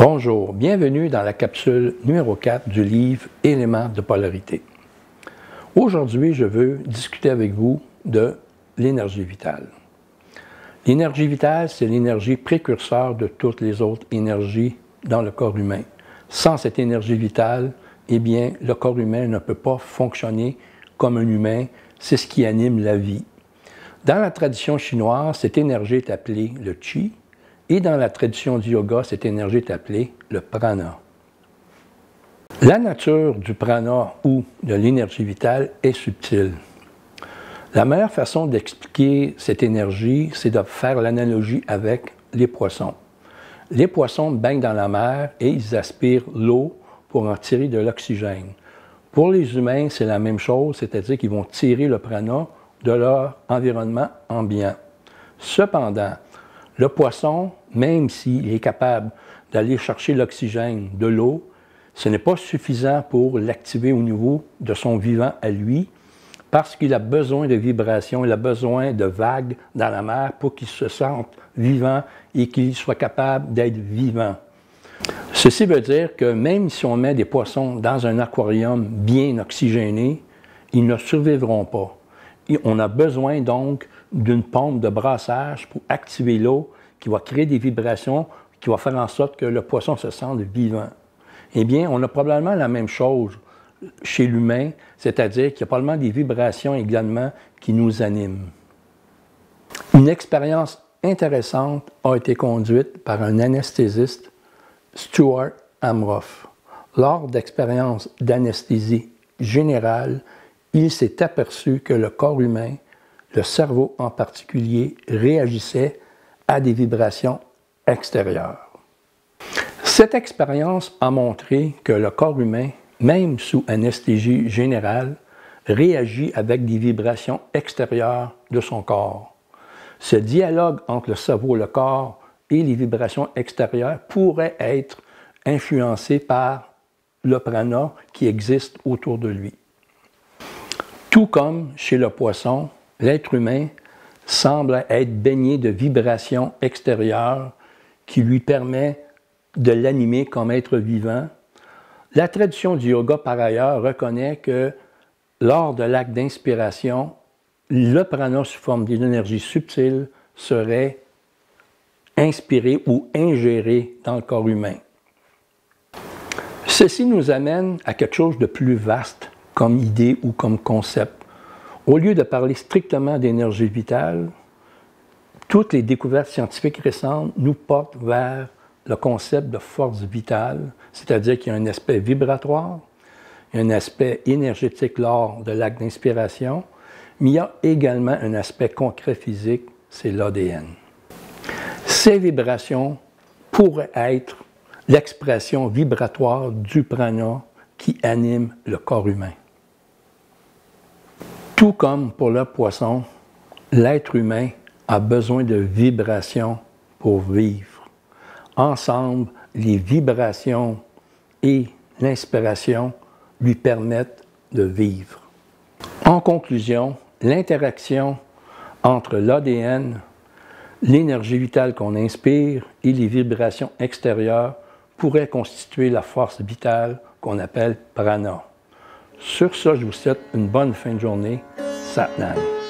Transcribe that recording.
Bonjour, bienvenue dans la capsule numéro 4 du livre Éléments de polarité. Aujourd'hui, je veux discuter avec vous de l'énergie vitale. L'énergie vitale, c'est l'énergie précurseur de toutes les autres énergies dans le corps humain. Sans cette énergie vitale, eh bien, le corps humain ne peut pas fonctionner comme un humain. C'est ce qui anime la vie. Dans la tradition chinoise, cette énergie est appelée le qi. Et dans la tradition du yoga, cette énergie est appelée le prana. La nature du prana ou de l'énergie vitale est subtile. La meilleure façon d'expliquer cette énergie, c'est de faire l'analogie avec les poissons. Les poissons baignent dans la mer et ils aspirent l'eau pour en tirer de l'oxygène. Pour les humains, c'est la même chose, c'est-à-dire qu'ils vont tirer le prana de leur environnement ambiant. Cependant, le poisson, même s'il est capable d'aller chercher l'oxygène de l'eau, ce n'est pas suffisant pour l'activer au niveau de son vivant à lui, parce qu'il a besoin de vibrations, il a besoin de vagues dans la mer pour qu'il se sente vivant et qu'il soit capable d'être vivant. Ceci veut dire que même si on met des poissons dans un aquarium bien oxygéné, ils ne survivront pas. Et on a besoin donc d'une pompe de brassage pour activer l'eau qui va créer des vibrations, qui va faire en sorte que le poisson se sente vivant. Eh bien, on a probablement la même chose chez l'humain, c'est-à-dire qu'il y a probablement des vibrations également qui nous animent. Une expérience intéressante a été conduite par un anesthésiste, Stuart Amroff. Lors d'expériences d'anesthésie générale, il s'est aperçu que le corps humain, le cerveau en particulier, réagissait à des vibrations extérieures. Cette expérience a montré que le corps humain, même sous anesthésie générale, réagit avec des vibrations extérieures de son corps. Ce dialogue entre le cerveau, le corps et les vibrations extérieures pourrait être influencé par le prana qui existe autour de lui. Tout comme chez le poisson, l'être humain semble être baigné de vibrations extérieures qui lui permet de l'animer comme être vivant. La tradition du yoga, par ailleurs, reconnaît que lors de l'acte d'inspiration, le prana sous forme d'une énergie subtile serait inspiré ou ingéré dans le corps humain. Ceci nous amène à quelque chose de plus vaste comme idée ou comme concept. Au lieu de parler strictement d'énergie vitale, toutes les découvertes scientifiques récentes nous portent vers le concept de force vitale, c'est-à-dire qu'il y a un aspect vibratoire, il y a un aspect énergétique lors de l'acte d'inspiration, mais il y a également un aspect concret physique, c'est l'ADN. Ces vibrations pourraient être l'expression vibratoire du prana qui anime le corps humain. Tout comme pour le poisson, l'être humain a besoin de vibrations pour vivre. Ensemble, les vibrations et l'inspiration lui permettent de vivre. En conclusion, l'interaction entre l'ADN, l'énergie vitale qu'on inspire et les vibrations extérieures pourrait constituer la force vitale qu'on appelle prana. Sur ce, je vous souhaite une bonne fin de journée. Sat Nam.